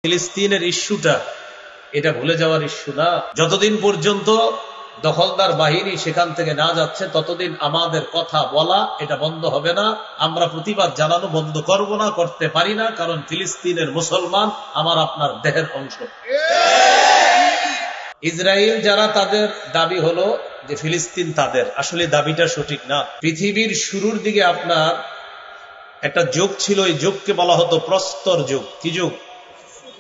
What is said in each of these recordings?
ফিলিস্তিনের ইস্যুটা এটা ভুলে যাওয়ার ইস্যু না। যতদিন পর্যন্ত দখলদার বাহিনী সেখান থেকে না যাচ্ছে ততদিন আমাদের কথা বলা এটা বন্ধ হবে না। আমরা প্রতিবাদ জানানো বন্ধ করব না, করতে পারি না, কারণ ফিলিস্তিনের মুসলমান আমার আপনার দেহের অংশ। ইসরায়েল যারা, তাদের দাবি হলো যে ফিলিস্তিন তাদের, আসলে দাবিটা সঠিক না। পৃথিবীর শুরুর দিকে আপনার একটা যুগ ছিল, এই যুগকে বলা হতো প্রস্তর যুগ। কি যুগ?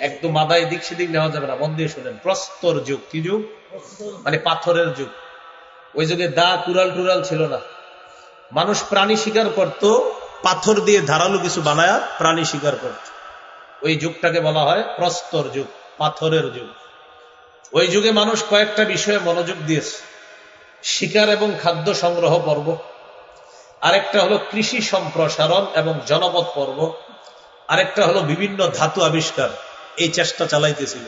একদম মাথায় দিক সেদিক নেওয়া যাবে না, মন দিয়ে শোনেন। প্রস্তর যুগ কি যুগ? মানে পাথরের যুগ। ওই যুগে দা কুড়াল টুরাল ছিল না, মানুষ প্রাণী শিকার করত, পাথর দিয়ে ধারালো কিছু বানায়া প্রাণী শিকার করত। ওই যুগটাকে বলা হয় প্রস্তর যুগ, পাথরের যুগ। ওই যুগে মানুষ কয়েকটা বিষয়ে মনোযোগ দিয়েছে: শিকার এবং খাদ্য সংগ্রহ পর্ব, আরেকটা হলো কৃষি সম্প্রসারণ এবং জনপদ পর্ব, আরেকটা হলো বিভিন্ন ধাতু আবিষ্কার। এই চেষ্টা চালাইতেছিল।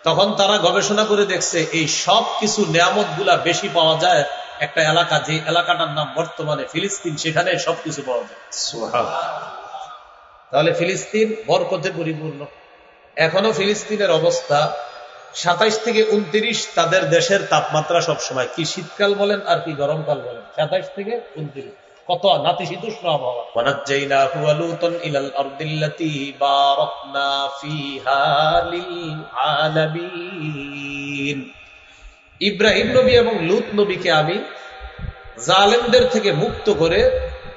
তখন তারা গবেষণা করে দেখছে এই সব কিছু নিয়ামত গুলা বেশি পাওয়া যায় একটা এলাকা, যে এলাকাটার নাম বর্তমানে ফিলিস্তিন, সেখানে সবকিছু পাওয়া যায়। তাহলে ফিলিস্তিন বরকতে পরিপূর্ণ। এখনো ফিলিস্তিনের অবস্থা 27 থেকে 29 তাদের দেশের তাপমাত্রা সবসময়, কি শীতকাল বলেন আর কি গরমকাল বলেন, 27 থেকে 29 কত নাতিশীতোষ্ণ আবহাওয়া। ওয়ানাজ্জাইনাহু ওয়া লূতান ইলাল আরদিল্লাতী বারাকনা ফীহা লিল আলামিন। ইব্রাহিম নবী এবং লূত নবীকে আমি জালেমদের থেকে মুক্ত করে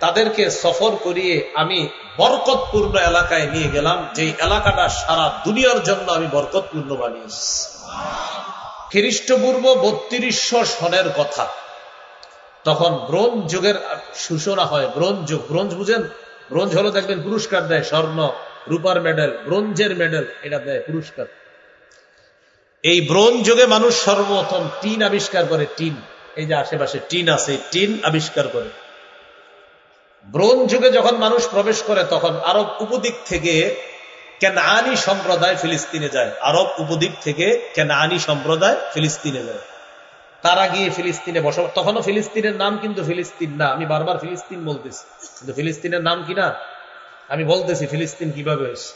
তাদেরকে সফর করিয়ে আমি বরকতপূর্ণ এলাকায় নিয়ে গেলাম, যেই এলাকাটা সারা দুনিয়ার জন্য আমি বরকতপূর্ণ বানিয়েছি। খ্রিস্টপূর্ব 3200 সনের কথা। তখন ব্রোঞ্জ যুগের সূচনা হয়। ব্রোঞ্জ যুগ, ব্রোঞ্জ বুঝেন? ব্রোঞ্জ হলো, দেখবেন পুরস্কার দেয়, স্বর্ণ রূপার মেডেল, ব্রোঞ্জের মেডেল, এটা দেয় পুরস্কার। এই ব্রোঞ্জ যুগে মানুষ সর্বপ্রথম টিন আবিষ্কার করে। টিন, এই যে আশেপাশে টিন আছে, টিন আবিষ্কার করে। ব্রোঞ্জ যুগে যখন মানুষ প্রবেশ করে তখন আরব উপদ্বীপ থেকে কেনানি সম্প্রদায় ফিলিস্তিনে যায়। আরব উপদ্বীপ থেকে কেনানি সম্প্রদায় ফিলিস্তিনে যায়। তারা গিয়ে ফিলিস্তিনে বসবাস। তখনও ফিলিস্তিনের নাম কিন্তু ফিলিস্তিন না। আমি বারবার ফিলিস্তিন বলতেছি, কিন্তু ফিলিস্তিনের নাম কি না আমি বলতেছি। ফিলিস্তিন কিভাবে হয়েছে?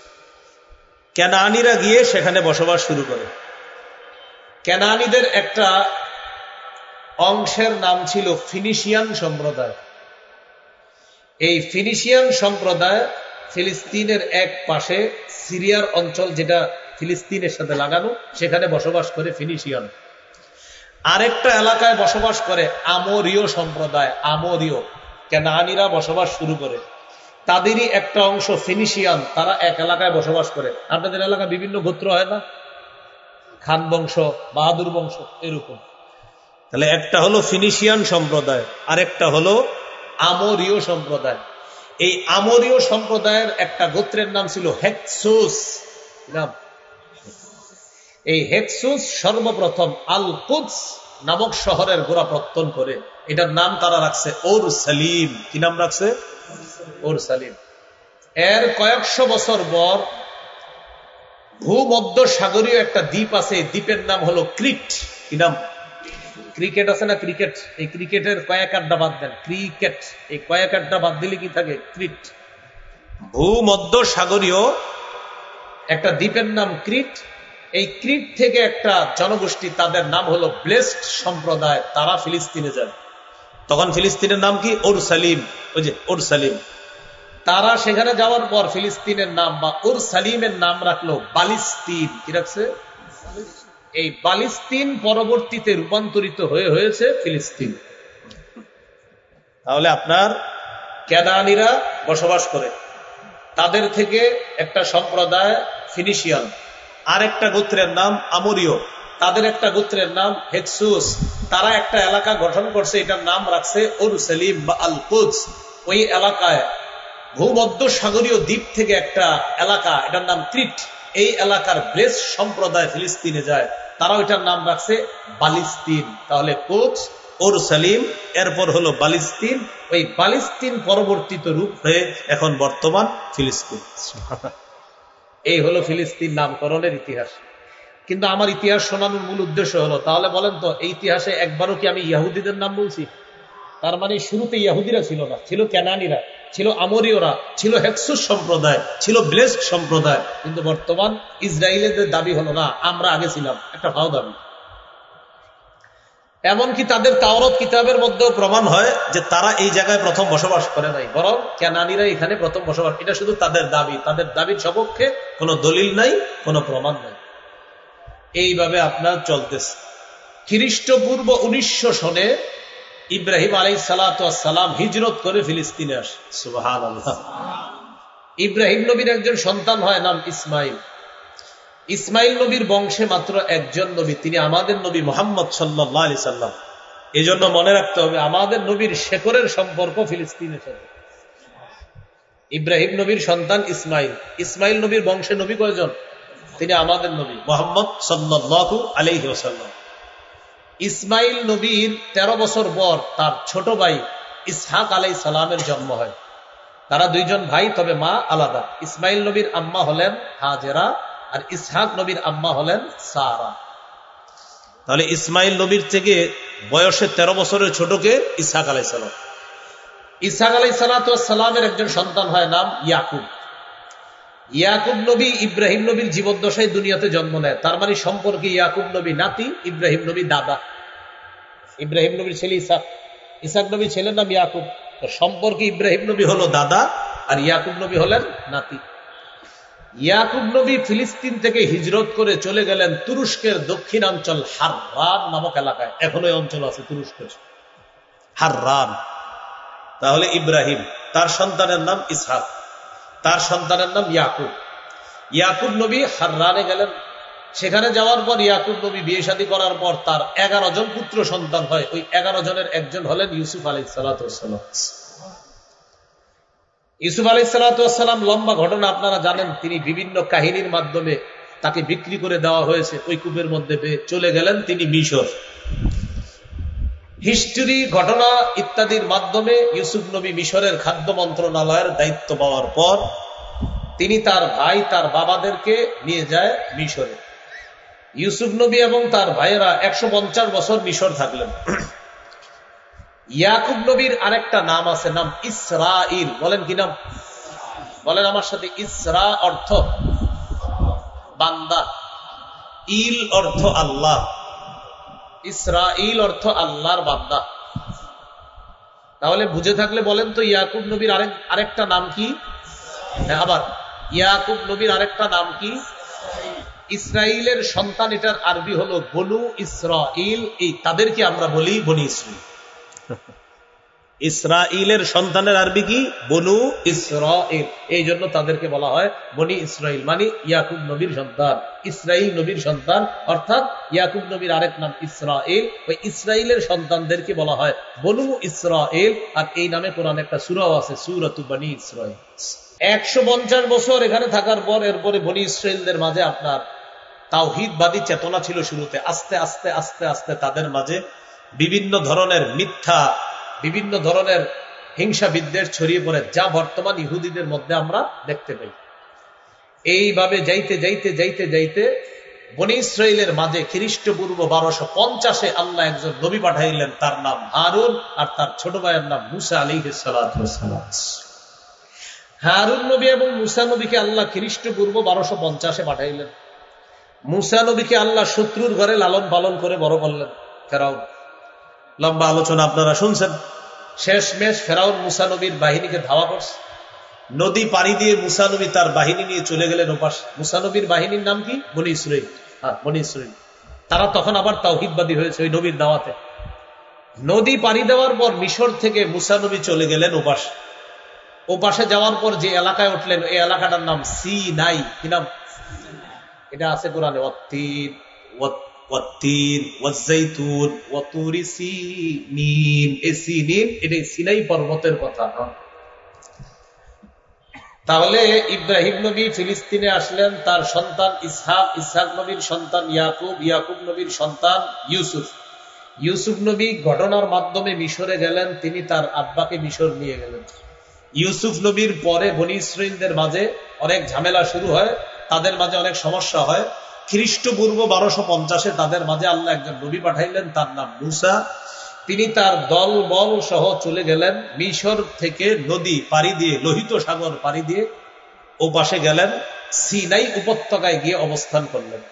কেনানিরা গিয়ে সেখানে বসবাস শুরু করে। কেনানিদের একটা অংশের নাম ছিল ফিনিশিয়ান সম্প্রদায়। এই ফিনিশিয়ান সম্প্রদায় ফিলিস্তিনের এক পাশে সিরিয়ার অঞ্চল, যেটা ফিলিস্তিনের সাথে লাগানো, সেখানে বসবাস করে ফিনিশিয়ান। আরেকটা এলাকায় বসবাস করে আমরীয় সম্প্রদায়। আমরীয় কেনানিরা বসবাস শুরু করে, তাদেরই একটা অংশ ফিনিশিয়ান, তারা এক এলাকায় বসবাস করে। আপনাদের এলাকা বিভিন্ন গোত্র হয় না? খান বংশ, বাহাদুর বংশ, এরকম। তাহলে একটা হলো ফিনিশিয়ান সম্প্রদায়, আরেকটা হলো আমরীয় সম্প্রদায়। এই আমরীয় সম্প্রদায়ের একটা গোত্রের নাম ছিল হেক্সুস নাম। এই হেক্সুস সর্বপ্রথম আল কুদস নামক শহরের গোড়াপত্তন করে। এটার নাম তারা রাখছে ওর সালিম। কি নাম রাখছে? ওর সালিম। এর কয়েকশো বছর পর ভূমধ্য সাগরীয় একটা দ্বীপ আছে, দ্বীপের নাম হলো ক্রিট। কি নাম? ক্রিকেট আছে না, ক্রিকেট। এই ক্রিকেটের কয়েক আড্ডা বাদ দেন, ক্রিকেট, এই কয়েক আড্ডা বাদ দিলে কি থাকে? ক্রিট। ভূমধ্য সাগরীয় একটা দ্বীপের নাম ক্রিট। এই ক্রিট থেকে একটা জনগোষ্ঠী, তাদের নাম হলো ব্লেসড সম্প্রদায়, তারা ফিলিস্তিনে যায়। তখন ফিলিস্তিনের নাম কি? ওর সালিম। ওই যে ওর সালিম। তারা সেখানে যাওয়ার পর ফিলিস্তিনের নাম বা ওর সালিমের নাম রাখলো বালিস্তিন। কি রাখছে? এই বালিস্তিন পরবর্তীতে রূপান্তরিত হয়েছে ফিলিস্তিন। তাহলে আপনার কেনানিরা বসবাস করে, তাদের থেকে একটা সম্প্রদায় ফিনিশিয়ান, আর একটা গোত্রের নাম আমরীয়, তাদের একটা গোত্রের নাম হেক্সুস। তারা একটা এলাকা গঠন করছে, এটার নাম রাখছে ওর সালিম বা আল কুদস। ওই এলাকায় ভূমধ্য সাগরীয় দ্বীপ থেকে একটা এলাকা, এটার নাম ক্রিট। এই এলাকার ব্লেস সম্প্রদায় ফিলিস্তিনে যায়, তারা ওইটার নাম রাখছে বালিস্তিন। তাহলে কুদস, ওর সালিম, এরপর হলো বালিস্তিন। ওই বালিস্তিন পরবর্তীত রূপ হয়ে এখন বর্তমান ফিলিস্তিন। এই হলো ফিলিস্তিন নামকরণের ইতিহাস। কিন্তু আমার ইতিহাস শোনানোর মূল উদ্দেশ্য হলো, তাহলে বলেন তো, এই ইতিহাসে একবারও কি আমি ইহুদিদের নাম বলছি? তার মানে শুরুতে ইহুদিরা ছিল না, ছিল কেনানীরা, ছিল আমরীয়রা, ছিল হেক্সুস সম্প্রদায়, ছিল ব্লেসড সম্প্রদায়। কিন্তু বর্তমান ইসরায়েলের দাবি হলো না আমরা আগে ছিলাম, একটা ভাও দাবি। এমনকি তাদের তাওরাত কিতাবের মধ্যেও প্রমাণ হয় যে তারা এই জায়গায় প্রথম বসবাস করে নাই, বরং কেনানীরা এখানে প্রথম বসবাস। এটা শুধু তাদের দাবি, তাদের দাবির সপক্ষে কোনো দলিল নাই, কোনো প্রমাণ নাই। এইভাবে আপনার চলতেছে। খ্রিস্টপূর্ব 1900 সনে ইব্রাহিম আলাইহিস সালাম হিজরত করে ফিলিস্তিনে আসে। সুবহানাল্লাহ। ইব্রাহিম নবীর একজন সন্তান হয়, নাম ইসমাইল। ইসমাইল নবীর বংশে মাত্র একজন নবী, তিনি আমাদের নবী মুহাম্মদ সাল্লাল্লাহু আলাইহি সাল্লাম। এই জন্য মনে রাখতে হবে আমাদের নবীর শেকড়ের সম্পর্ক ফিলিস্তিনের সাথে। ইব্রাহিম নবীর সন্তান ইসমাইল, ইসমাইল নবীর বংশে নবী কয়জন? তিনি আমাদের নবী মুহাম্মদ সাল্লাল্লাহু আলাইহি ওয়াসাল্লাম। ইসমাইল নবীর 13 বছর পর তার ছোট ভাই ইসহাক আলাইহিস সালামের জন্ম হয়। তারা দুইজন ভাই, তবে মা আলাদা। ইসমাইল নবীর আম্মা হলেন হাজেরা, আর ইসহাক নবীর আম্মা হলেন সারা। তাহলে ইসমাইল নবীর থেকে বয়সে 13 বছরের ছোটকে ইসহাক আলাইহিস সালাম। ইসহাক আলাইহিস সালামের একজন সন্তান হয়, নাম ইয়াকুব। ইয়াকুব নবী ইব্রাহিম নবীর জীবদ্দশায় দুনিয়াতে জন্ম নেয়। তার মানে সম্পর্কে ইয়াকুব নবী নাতি, ইব্রাহিম নবী দাদা। ইব্রাহিম নবীর ছেলে ইসহাক, ইসহাক নবীর ছেলের নাম ইয়াকুব। সম্পর্কে ইব্রাহিম নবী হলো দাদা, আর ইয়াকুব নবী হলেন নাতি। ইয়াকুব নবী ফিলিস্তিন থেকে হিজরত করে চলে গেলেন তুরস্কের দক্ষিণাঞ্চল হাররান নামক এলাকায়। এখনো এই অঞ্চল আছে তুরস্কের, হাররান। তাহলে ইব্রাহিম, তার সন্তানের নাম ইসহাক, তার সন্তানের নাম ইয়াকুব। ইয়াকুব নবী হাররানে গেলেন। সেখানে যাওয়ার পর ইয়াকুব নবী বিয়ে শাদী করার পর তার 11 জন পুত্র সন্তান হয়। ওই 11 জনের একজন হলেন ইউসুফ আলাইহিস সালাম। ইউসুফ আলাইহিস সালাম লম্বা ঘটনা আপনারা জানেন। তিনি বিভিন্ন কাহিনীর মাধ্যমে তাকে বিক্রি করে দেওয়া হয়েছে, ওই কূপের মধ্যে চলে গেলেন তিনি মিশর। হিস্ট্রি, ঘটনা ইত্যাদির মাধ্যমে ইউসুফ নবী মিশরের খাদ্য মন্ত্রণালয়ের দায়িত্ব পাওয়ার পর তিনি তার ভাই, তার বাবাদেরকে নিয়ে যায় মিশরে। ইউসুফ নবী এবং তার ভাইয়েরা 150 বছর মিশর থাকলেন। ইয়াকুব নবীর আরেকটা নাম আছে, নাম ইসরাইল। বলেন কি নাম? বলেন আমার সাথে। ইসরা অর্থ বান্দা, ইল অর্থ আল্লাহ। ইসরাইল অর্থ আল্লাহর বান্দা। তাহলে বুঝে থাকলে বলেন তো ইয়াকুব নবীর আরেকটা নাম কি? আবার ইয়াকুব নবীর আরেকটা নাম কি? ইসরাইলের সন্তান, এটার আরবি হলো বনু ইসরাইল। এই তাদেরকে আমরা বলি বনি ইসরাইল। ইসরাইলের সন্তানের আরবি কি? বনু ইসরাইল। এই জন্য তাদেরকে বলা হয় বনি ইসরাইল, মানে ইয়াকুব নবীর সন্তান, ইসরাইল নবীর সন্তান। অর্থাৎ ইয়াকুব নবীর আরেক নাম ইসরাইল। ওই ইসরাইলের সন্তানদেরকে বলা হয় বনু ইসরাইল। আর এই নামে কোরআনে একটা সূরাও আছে, সূরাতু বনি ইসরাইল। 150 বছর এখানে থাকার পর এরপরে বনি ইসরাইলদের মাঝে আপনার তাওহীদবাদী চেতনা ছিল শুরুতে। আস্তে আস্তে আস্তে আস্তে তাদের মাঝে বিভিন্ন ধরনের মিথ্যা, বিভিন্ন ধরনের হিংসা বিদ্বেষ ছড়িয়ে পড়ে, যা বর্তমান ইহুদিদের মধ্যে আমরা দেখতে পাই। এইভাবে যাইতে যাইতে যাইতে যাইতে বনি ইসরাইলের মাঝে খ্রিস্টপূর্ব 1250-এ আল্লাহ একজন নবী পাঠাইলেন, তার নাম হারুন, আর তার ছোট ভাইয়ের নাম মুসা আলাইহিস সালাম। হারুন নবী এবং মুসা নবীকে আল্লাহ খ্রিস্টপূর্ব 1250-এ পাঠাইলেন। মুসা নবীকে আল্লাহ শত্রুর ঘরে লালন পালন করে বড় করলেন। ফেরাউন, লম্বা আলোচনা আপনারা শুনছেন। শেষমেশ ফেরাউন মুসা নবীর বাহিনীকে ধাওয়া করছে। নদী পানি দিয়ে মুসা নবী তার বাহিনী নিয়ে চলে গেলেন ওপাশ। মুসা নবীর বাহিনীর নাম কি? বনি ইসরাইল। বনি ইসরাইল। তারা তখন আবার তাওহীদবাদী হয়েছে ওই নবীর দাওয়াতে। নদী পানি দেওয়ার পর মিশর থেকে মুসা নবী চলে গেলেন ওপাশ। ওপাশে যাওয়ার পর যে এলাকায় উঠলেন, এই এলাকাটার নাম সিনাই। কি নাম? এটা আছে কোরআনে, ওয়াত্তিন ওয়াত্তিন ওয়াজ্জাইতুন ওয়াতুরি সিনিন। এই সিনিন এটা সিনাই পর্বতের কথা। তাহলে ইব্রাহিম নবী ফিলিস্তিনে আসলেন, তার সন্তান ইসহাক, ইসহাক নবীর সন্তান ইয়াকুব, ইয়াকুব নবীর সন্তান ইউসুফ। ইউসুফ নবী ঘটনার মাধ্যমে মিশরে গেলেন, তিনি তার আব্বাকে মিশর নিয়ে গেলেন। ইউসুফ নবীর পরে বনি ইসরাইলদের মাঝে অনেক ঝামেলা শুরু হয়, তাদের মাঝে অনেক সমস্যা হয়। খ্রিস্টপূর্ব 1250-এ তাদের মাঝে আল্লাহ একজন নবী পাঠাইলেন, তার নাম মুসা। তিনি তার দল বল সহ চলে গেলেন মিশর থেকে নদী পাড়ি দিয়ে, লোহিত সাগর পাড়ি দিয়ে ও পাশে গেলেন, সিনাই উপত্যকায় গিয়ে অবস্থান করলেন।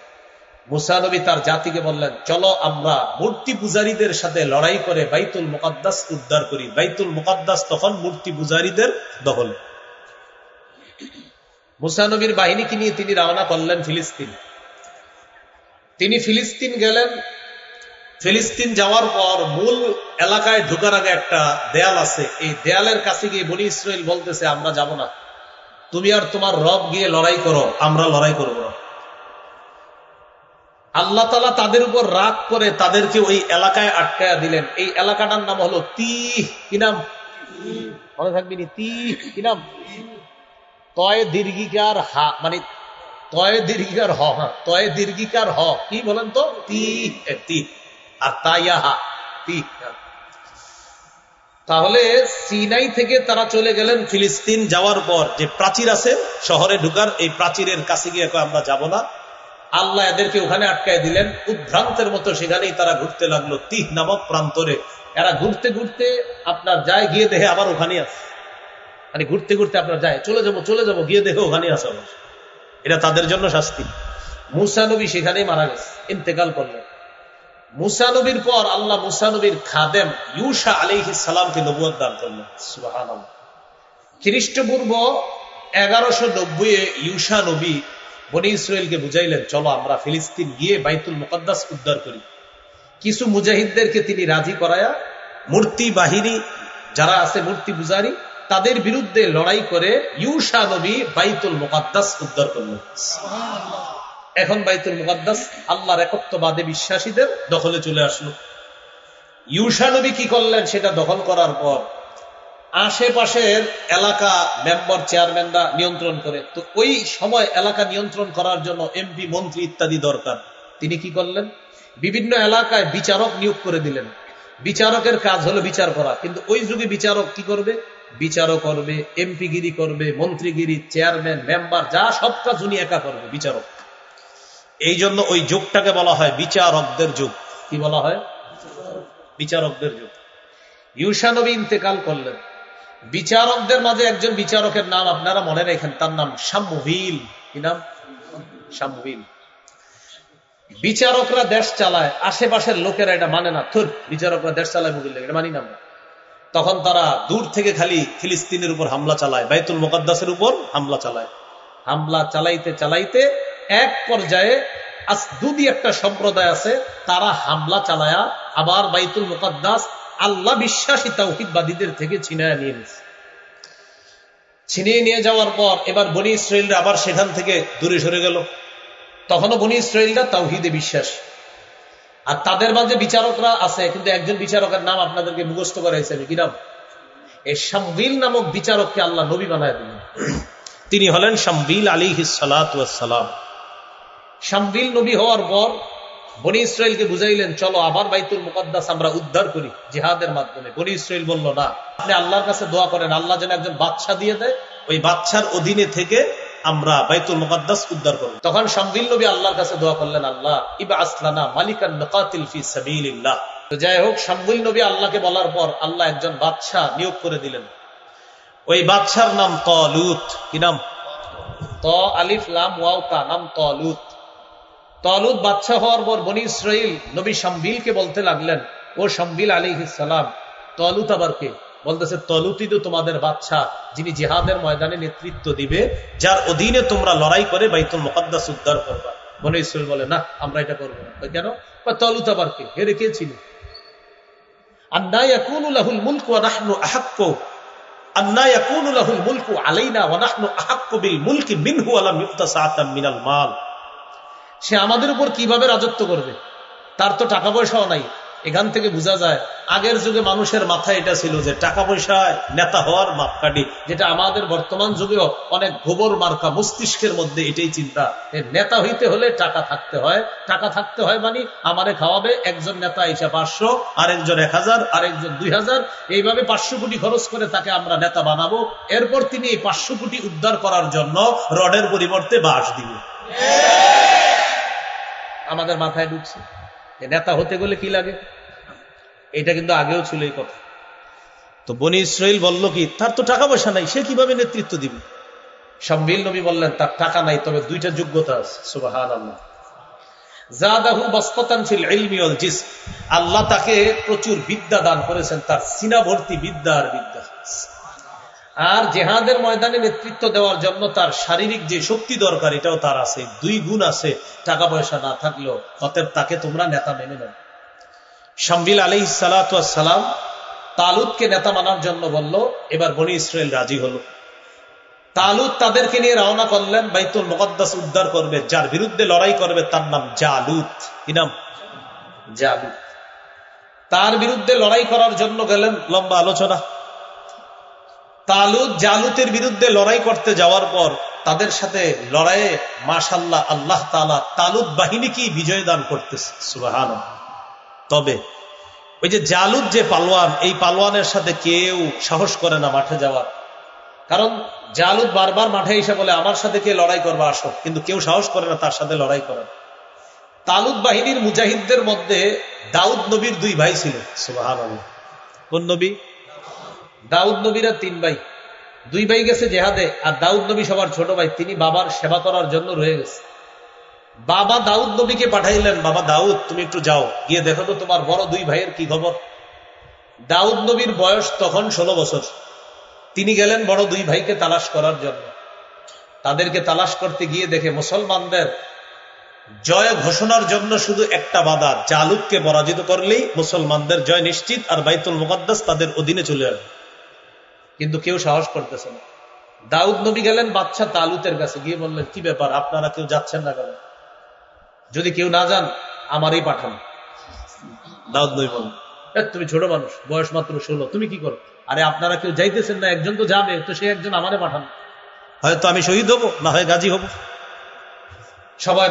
মুসা নবী তার জাতিকে বললেন, চলো আমরা মূর্তি পূজারীদের সাথে লড়াই করে বাইতুল মুকাদ্দাস উদ্ধার করি। বাইতুল মুকাদ্দাস তখন মূর্তি পূজারীদের দখলে। মুসা নবীর বাহিনীকে নিয়ে তিনি রওনা করলেন ফিলিস্তিন। তিনি ফিলিস্তিন গেলেন। ফিলিস্তিন যাওয়ার পর মূল এলাকায় ঢোকার আগে একটা দেয়াল আছে, এই দেয়ালের কাছে গিয়ে বনি ইসরাইল বলতেছে, আমরা যাব না, তুমি আর তোমার রব গিয়ে লড়াই করো, আমরা লড়াই করব না। আল্লাহ তাআলা তাদের উপর রাগ করে তাদেরকে ওই এলাকায় আটকায়া দিলেন। এই এলাকাটার নাম হলো তিহ। কি নাম? মনে থাকবি নি? তিহ। কি নাম? তয় দীর্ঘিকার হা, মানে তয় দীর্ঘিকার হ। হ্যাঁ, তয় দীর্ঘিকার হ কি বলেন তো? তিহ। তিহ আর তাইয়া হা, তিহ। তাহলে সিনাই থেকে তারা চলে গেলেন ফিলিস্তিন। যাওয়ার পর যে প্রাচীর আছে শহরে ঢুকার, এই প্রাচীরের কাছে গিয়ে আমরা যাব না, আল্লাহ এদেরকে ওখানে আটকায় দিলেন। উদ্ভ্রান্তের মতো সেখানেই তারা ঘুরতে লাগলো, তিহ নামক প্রান্তরে। এরা ঘুরতে ঘুরতে আপনার যায়, গিয়ে দেখে আবার ওখানে আছে, মানে ঘুরতে ঘুরতে আপনার যায়, চলে যাবো গিয়ে দেখে ওখানে আছে। এটা তাদের জন্য শাস্তি। মুসা নবী সেখানেই মারা গেছে, ইন্তেকাল করলেন। মুসা নবীর পর আল্লাহ মুসা নবীর খাদেম ইউসা আলাইহিস সালামকে নবুয়ত দান করলেন। সুবহানাল্লাহ। খ্রিস্টপূর্ব 1190 ইউসা নবী বনি ইসরাইলকে বুঝাইলেন, চলো আমরা ফিলিস্তিন গিয়ে বাইতুল মুকাদ্দাস উদ্ধার করি। কিছু মুজাহিদদেরকে তিনি রাজি করায়া মূর্তি বাহিনী যারা আছে মূর্তি পূজারী, তাদের বিরুদ্ধে লড়াই করে ইউসা নবী বাইতুল মুকাদ্দাস উদ্ধার করলেন। এখন বাইতুল মুকাদ্দাস আল্লাহর একত্ববাদে বিশ্বাসীদের দখলে চলে আসলো। ইউসা নবী কি করলেন? সেটা দখল করার পর আশেপাশের এলাকা মেম্বার চেয়ারম্যানরা নিয়ন্ত্রণ করে। তো ওই সময় এলাকা নিয়ন্ত্রণ করার জন্য এমপি মন্ত্রী ইত্যাদি দরকার। তিনি কি করলেন? বিভিন্ন এলাকায় বিচারক নিয়োগ করে দিলেন। বিচারকের কাজ হলো বিচার করা, কিন্তু ওই যুগে বিচারক কি করবে? বিচারক করবে, এমপিগিরি করবে, মন্ত্রীগিরি, চেয়ারম্যান মেম্বার যা সব কাজ উনি একা করবে, বিচারক। এই জন্য ওই যুগটাকে বলা হয় বিচারকদের যুগ। কি বলা হয়? বিচারকদের যুগ। ইউসা নবী ইন্তেকাল করলেন। বিচারকদের মাঝে একজন বিচারকের নাম আপনারা মনে রাখেন, তার নাম শামুইল। কি নাম? শামুইল। বিচারকরা দেশ চালায়, আশেপাশের লোকেরা এটা মানে না, থুর বিচারকরা দেশ চালায় মুগিল, এটা মানি না আমরা। তখন তারা দূর থেকে খালি ফিলিস্তিনের উপর হামলা চালায়, বাইতুল মুকাদ্দাসের উপর হামলা চালায়। হামলা চালাইতে চালাইতে এক পর্যায়ে আসদুদি একটা সম্প্রদায় আছে, তারা হামলা চালায়া আবার বাইতুল মুকাদ্দাস আল্লাহ বিশ্বাসী তাওহীদবাদীদের থেকে ছিনিয়ে নিয়ে নিয়েছে। ছিনিয়ে নিয়ে যাওয়ার পর এবার বনি ইসরাইলরা আবার সেখান থেকে দূরে সরে গেল। তখনও বনি ইসরাইলরা তাওহীদে বিশ্বাস। আর তাদের মাঝে বিচারকরা আছে, কিন্তু একজন বিচারকের নাম আপনাদেরকে মুখস্থ করাইছে। আমি কি নাম? এই শামবিল নামক বিচারককে আল্লাহ নবী বানায় দিলেন। তিনি হলেন শামবিল আলাইহিস সালাতু ওয়াস সালাম। শামবিল নবী হওয়ার পর বনি ইসরাইলকে বুঝাইলেন, চলো আবার বাইতুল মুকাদ্দাস আমরা উদ্ধার করি জিহাদের মাধ্যমে। বনি ইসরাইল বলল, না, আপনি আল্লাহর কাছে দোয়া করেন, আল্লাহ যেন একজন বাদশা দিয়ে দেয়, ওই বাদশার অধীনে থেকে আমরা বাইতুল মুকাদ্দাস উদ্ধার করব। তখন শামবিল নবী আল্লাহর কাছে দোয়া করলেন, আল্লাহ ইবআস লানা মালিকান নুকাতিল ফি সাবিলিল্লাহ। তো যাই হোক, শামবিল নবী আল্লাহকে বলার পর আল্লাহ একজন বাদশা নিয়োগ করে দিলেন। ওই বাদশার নাম তালুত। কি নাম? ত আলিফ লাম ওয়াও তা, নাম তালুত। তালুত বাদশা হওয়ার পর বনি ইসরাইল নবী শামবিলকে বলতে লাগলেন, ও শামবিল আলাইহিস সালাম, তালুত আবার কে? বলতেছে, তালুতই তো তোমাদের বাদশা, যিনি জিহাদের ময়দানে নেতৃত্ব দিবে, যার অধীনে তোমরা লড়াই করে বাইতুল মুকাদ্দাস উদ্ধার করবা। বনি ইসরাইল বলে, না, আমরা এটা করবো না। কেন? তালুত আবার কে? এর কে ছিল? আন্না ইয়াকুনু লাহুল মুলকু ওয়া নাহনু আহাক্কু, আন্না ইয়াকুনু লাহুল মুলকু আলাইনা ওয়া নাহনু আহাক্কু বিল মুলকি মিনহু ওয়া লাম ইউতা সাআতাম মিনাল মাল। সে আমাদের উপর কিভাবে রাজত্ব করবে? তার তো টাকা পয়সাও নাই। এখান থেকে বোঝা যায় আগের যুগে মানুষের মাথায় এটা ছিল যে টাকা পয়সায় নেতা হওয়ার মাপকাঠি, যেটা আমাদের বর্তমান যুগেও অনেক গোবর মার্কা মস্তিষ্কের মধ্যে এটাই চিন্তা। নেতা হইতে হলে টাকা থাকতে হয়, টাকা থাকতে হয় মানে আমারে খাওয়াবে একজন নেতা এসে 500, আরেকজন 1000, আরেকজন 2000, এইভাবে 500 কোটি খরচ করে তাকে আমরা নেতা বানাবো। এরপর তিনি এই 500 কোটি উদ্ধার করার জন্য রডের পরিবর্তে বাঁশ দিবে। আমাদের মাথায় ঢুকছে নেতা হতে গেলে কি লাগে? এটা কিন্তু আগেও ছিল এই কথা। তো বনি ইসরাইল বলল কি, তার তো টাকা পয়সা নাই, সে কিভাবে নেতৃত্ব দিবে? শামবিল নবী বললেন, তার টাকা নাই, তবে দুইটা যোগ্যতা আছে। সুবহানাল্লাহ। জাদাহু বাসতান ফিল ইলমি ওয়াল জিসম, আল্লাহ তাকে প্রচুর বিদ্যা দান করেছেন, তার সিনা ভর্তি বিদ্যা আর বিদ্যা। আর জিহাদের ময়দানে নেতৃত্ব দেওয়ার জন্য তার শারীরিক যে শক্তি দরকার এটাও তার আছে, দুই গুণ আছে, টাকা পয়সা না থাকলেও। অতএব তাকে তোমরা নেতা মেনে নাও। শামবিল আলাইহিস সালাতু ওয়াস সালাম তালুতকে নেতা মানার জন্য বলল, এবার বনি ইসরাইল রাজি হলো। তালুত তাদেরকে নিয়ে রওনা করলেন বাইতুল মুকদ্দাস উদ্ধার করবে। যার বিরুদ্ধে লড়াই করবে তার নাম জালুত। কি নাম? জালুত। তার বিরুদ্ধে লড়াই করার জন্য গেলেন, লম্বা আলোচনা। তালুত জালুতের বিরুদ্ধে লড়াই করতে যাওয়ার পর তাদের সাথে লড়াইয়ে মাশাআল্লাহ আল্লাহ তাআলা তালুত বাহিনীকেই বিজয় দান করতেছে। সুবহানাল্লাহ। তবে ওই যে জালুত যে পালোয়ান, এই পালোয়ানের সাথে কেউ সাহস করে না মাঠে যাওয়ার। কারণ জালুত বারবার মাঠে এসে বলে, আমার সাথে কে লড়াই করবে আসো, কিন্তু কেউ সাহস করে না তার সাথে লড়াই করার। তালুত বাহিনীর মুজাহিদদের মধ্যে দাউদ নবীর দুই ভাই ছিল। সুবহানাল্লাহ। কোন নবী? দাউদ নবীরা তিন ভাই। দুই ভাই গেছে জেহাদে, আর দাউদ নবী সবার ছোট ভাই, তিনি বাবার সেবা করার জন্য রয়ে গেছে। বাবা দাউদ নবীকে পাঠাইলেন, বাবা দাউদ তুমি একটু যাও, গিয়ে দেখো তো তোমার বড় দুই ভাইয়ের কি খবর। দাউদ নবীর বয়স তখন 16 বছর। তিনি গেলেন বড় দুই ভাইকে তালাশ করার জন্য। তাদেরকে তালাশ করতে গিয়ে দেখে মুসলমানদের জয় ঘোষণার জন্য শুধু একটা বাধা, জালুতকে পরাজিত করলেই মুসলমানদের জয় নিশ্চিত, আর বাইতুল মুকদ্দাস তাদের অধীনে চলে আসবে। কিন্তু কেউ সাহস করতেছে না। দাউদ নবী গেলেন বাদশা তালুতের কাছে, গিয়ে বললেন, কি ব্যাপার, আপনারা কেউ যাচ্ছেন না কেন? যদি কেউ না যান আমারই পাঠান। দাউদ নবী বললেন, তুমি ছোট মানুষ, বয়স মাত্র 16, তুমি কি করো? আরে আপনারা কেউ যাইতেছেন না, একজন তো যাবে, তো সে একজন আমারে পাঠান, হয়তো আমি শহীদ হব, না হয় গাজী হব।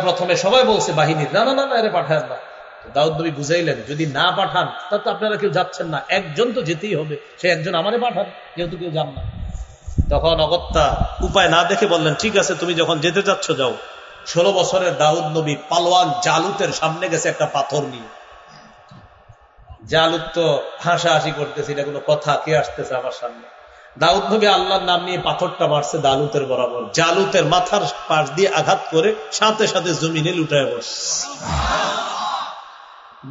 প্রথমে সবাই বলছে বাহিনীর, না না না না, এরে পাঠান না। দাউদ নবী বুঝাইলেন, যদি না পাঠান তা তো আপনারা কেউ যাচ্ছেন না, একজন তো যেতেই হবে, সে একজন আমারে পাঠান, যেহেতু কেউ যান না। তখন অগত্যা উপায় না দেখে বললেন, ঠিক আছে তুমি যখন যেতে যাচ্ছ যাও। 16 বছরের দাউদ নবী পালোয়ান জালুতের সামনে গেছে একটা পাথর নিয়ে। জালুত তো হাসাহাসি করতেছে, এটা কোনো কথা, কে আসতেছে আমার সামনে? দাউদ নবী আল্লাহর নাম নিয়ে পাথরটা মারছে জালুতের বরাবর। জালুতের মাথার পাশ দিয়ে আঘাত করে সাথে সাথে জমিনে লুটায় বসছে।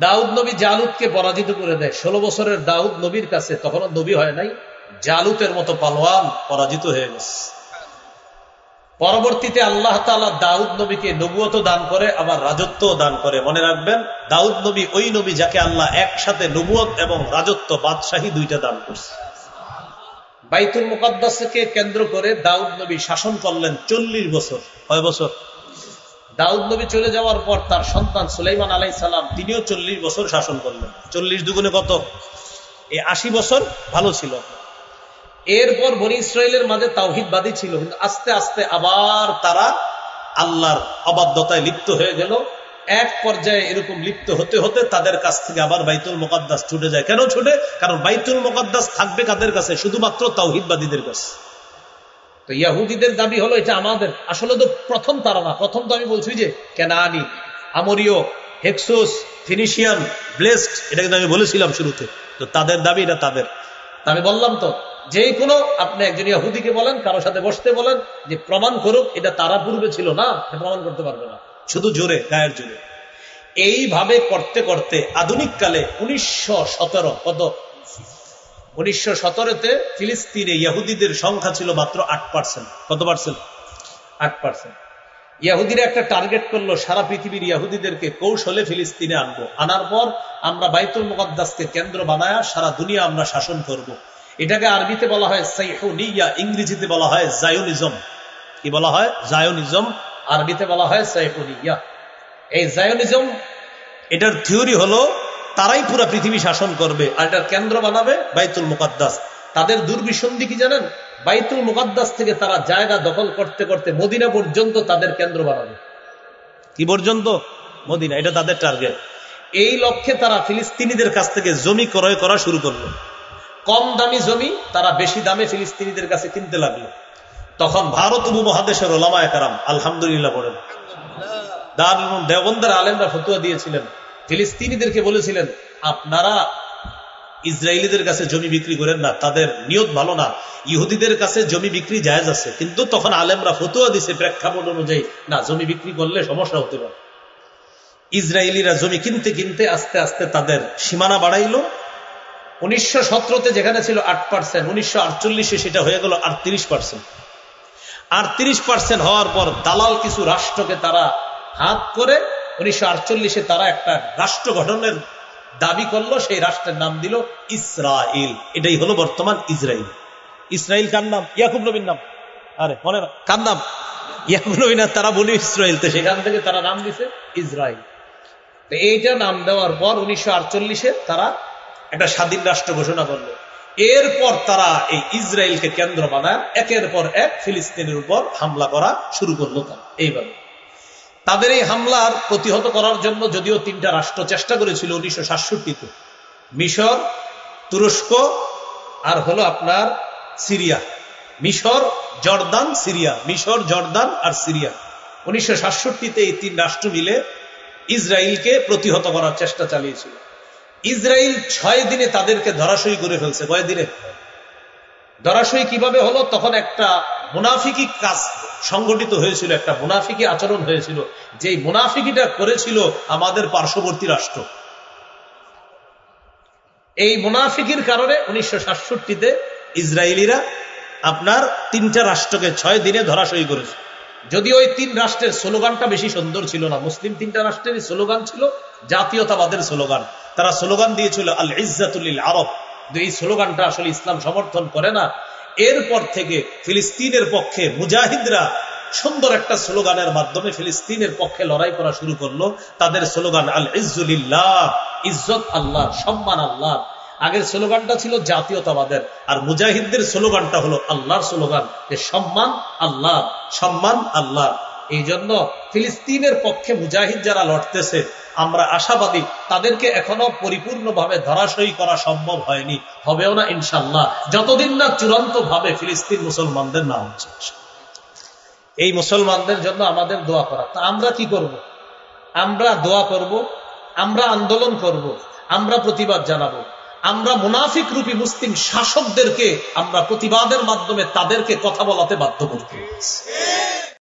দাউদ নবী জালুতকে পরাজিত করে দেয়। 16 বছরের দাউদ নবীর কাছে, তখনও নবী হয় নাই, জালুতের মতো পালোয়ান পরাজিত হয়ে গেছে। পরবর্তীতে আল্লাহ তাআলা দাউদ নবীকে নবুয়ত দান করে, আবার রাজত্ব দান করে। মনে রাখবেন, দাউদ নবী ওই নবী যাকে আল্লাহ একসাথে নবুয়ত এবং রাজত্ব, বাদশাহী দুইটা দান করছে। বাইতুল মুকদ্দাসকে কেন্দ্র করে দাউদ নবী শাসন করলেন 40 বছর। কয় বছর? দাউদ নবী চলে যাওয়ার পর তার সন্তান সুলাইমান আলাইহিস সালাম, তিনিও 40 বছর শাসন করলেন। 40 দুগুণে কত? এই 80 বছর ভালো ছিল। এরপর বনি ইসরাইলের মাঝে তাওহীদবাদী ছিল, কিন্তু আস্তে আস্তে আবার তারা আল্লাহর অবাধ্যতায় লিপ্ত হয়ে গেল। এক পর্যায়ে এরকম লিপ্ত হতে হতে তাদের কাছ থেকে আবার বাইতুল মুকদ্দাস ছুটে যায়। কেন ছুটে? কারণ বাইতুল মুকদ্দাস থাকবে কাদের কাছে? শুধুমাত্র তাওহীদবাদীদের কাছে। তো ইহুদিদের দাবি হলো এটা আমাদের। আসলে তো প্রথম তারা না, প্রথম তো আমি বলছি যে কেনানি, আমরীয়, হেক্সোস, ফিনিশিয়ান, ব্লেসড, এটা কিন্তু আমি বলেছিলাম শুরুতে। তো তাদের দাবি এটা তাদের। আমি বললাম তো, যে কোনো আপনি একজন ইহুদিকে বলেন, কারো সাথে বসতে বলেন যে প্রমাণ করুক এটা তারা পূর্বে ছিল না, প্রমাণ করতে পারবে না, শুধু জোরে, গায়ের জোরে। এইভাবে করতে করতে আধুনিক কালে 1917, কত? 1917-তে ফিলিস্তিনে ইহুদিদের সংখ্যা ছিল মাত্র 8%। কত পার্সেন্ট? 8%। ইহুদিরা একটা টার্গেট করলো, সারা পৃথিবীর ইহুদিদেরকে কৌশলে ফিলিস্তিনে আনবো, আনার পর আমরা বাইতুল মুকদ্দাসকে কেন্দ্র বানায়া সারা দুনিয়া আমরা শাসন করব। এটাকে আরবিতে বলা হয় সাইহুনিয়া, ইংরেজিতে বলা হয় জায়োনিজম। কি বলা হয়? জায়োনিজম। আরবিতে বলা হয় সাইহুনিয়া। এই জায়োনিজম, এটার থিওরি হলো তারাই পুরো পৃথিবী শাসন করবে, আর এটার কেন্দ্র বানাবে বাইতুল মুকদ্দাস। তাদের দুর্বিসন্ধি কি জানেন? বাইতুল মুকদ্দাস থেকে তারা জায়গা দখল করতে করতে মদিনা পর্যন্ত তাদের কেন্দ্র বানাবে। কি পর্যন্ত? মদিনা। এটা তাদের টার্গেট। এই লক্ষ্যে তারা ফিলিস্তিনিদের কাছ থেকে জমি ক্রয় করা শুরু করলো। কম দামি জমি তারা বেশি দামে ফিলিস্তিনিদের কাছে কিনতে লাগলো। তখন ভারত উপমহাদেশের ওলামায়ে কেরাম, আলহামদুলিল্লাহ বলেন, দারুল উলুম দেওবন্দের আলেমরা ফতোয়া দিয়েছিলেন, ফিলিস্তিনিদেরকে বলেছিলেন, আপনারা ইসরায়েলিদের কাছে জমি বিক্রি করেন না, তাদের নিয়ত ভালো না। ইহুদিদের কাছে জমি বিক্রি জায়েজ আছে, কিন্তু তখন আলেমরা ফতোয়া দিছে প্রেক্ষাপট অনুযায়ী, না জমি বিক্রি করলে সমস্যা হতে পারে। ইসরায়েলিরা জমি কিনতে কিনতে আস্তে আস্তে তাদের সীমানা বাড়াইল। 1917-তে যেখানে ছিল 8%, 1948-এ সেটা হয়ে গেল 38%। 38% হওয়ার পর দালাল কিছু রাষ্ট্রকে তারা হাত করে 1948-এ তারা একটা রাষ্ট্র গঠনের দাবি করলো। সেই রাষ্ট্রের নাম দিল ইসরায়েল। এটাই হলো বর্তমান ইসরায়েল। ইসরায়েল কার নাম? ইয়াকুব নবীর নাম। আরে মনে না, কার নাম? ইয়াকুব নবী না, তারা বলি ইসরায়েল, তো সেখান থেকে তারা নাম দিছে ইসরায়েল। তো এইটা নাম দেওয়ার পর 1948-এ তারা একটা স্বাধীন রাষ্ট্র ঘোষণা করলো। এরপর তারা এই ইসরায়েলকে কেন্দ্র বানায় একের পর এক ফিলিস্তিনের উপর হামলা করা শুরু করলো। তারা এইভাবে তাদের এই হামলার প্রতিহত করার জন্য যদিও 3টা রাষ্ট্র চেষ্টা করেছিল 1967-তে, মিশর, তুরস্ক আর হলো আপনার সিরিয়া। মিশর, জর্দান, সিরিয়া। মিশর, জর্দান আর সিরিয়া। 1967-তে এই 3 রাষ্ট্র মিলে ইসরায়েলকে প্রতিহত করার চেষ্টা চালিয়েছিল। ইসরায়েল 6 দিনে তাদেরকে ধরাশয়ী করে ফেলছে। কয় দিনে ধরাশয়ী কিভাবে হলো? তখন একটা মুনাফিকি কাজ সংগঠিত হয়েছিল, একটা মুনাফিকি আচরণ হয়েছিল। যেই মুনাফিকিটা করেছিল আমাদের পার্শ্ববর্তী রাষ্ট্র। এই মুনাফিকির কারণে 1967-তে ইসরায়েলিরা আপনার 3টা রাষ্ট্রকে 6 দিনে ধরাশয়ী করেছে। যদিও ওই 3 রাষ্ট্রের স্লোগানটা বেশি সুন্দর ছিল না। মুসলিম 3টা রাষ্ট্রেরই স্লোগান ছিল জাতীয়তাবাদের স্লোগান। তারা স্লোগান দিয়েছিল আল ইজ্জাতুল লিল আরব। এই স্লোগানটা আসলে ইসলাম সমর্থন করে না। এরপর থেকে ফিলিস্তিনের পক্ষে মুজাহিদরা সুন্দর একটা স্লোগানের মাধ্যমে ফিলিস্তিনের পক্ষে লড়াই করা শুরু করলো। তাদের স্লোগান আল ইজ্জুলিল্লাহ, ইজ্জত আল্লাহ, সম্মান আল্লাহ। আগের স্লোগানটা ছিল জাতীয়তাবাদের, আর মুজাহিদদের স্লোগানটা হলো আল্লাহর স্লোগান, যে সম্মান আল্লাহ, সম্মান আল্লাহ। এই জন্য ফিলিস্তিনের পক্ষে মুজাহিদ যারা লড়তেছে, আমরা আশাবাদী তাদেরকে এখনো পরিপূর্ণভাবে ধরাশয়ী করা সম্ভব হয়নি, হবেও না ইনশাআল্লাহ, যতদিন না চূড়ান্ত ভাবে ফিলিস্তিন মুসলমানদের না হচ্ছে। এই মুসলমানদের জন্য আমাদের দোয়া করা। তা আমরা কি করব? আমরা দোয়া করব, আমরা আন্দোলন করব, আমরা প্রতিবাদ জানাবো। আমরা মুনাফিক রূপী মুসলিম শাসকদেরকে আমরা প্রতিবাদের মাধ্যমে তাদেরকে কথা বলাতে বাধ্য করতে।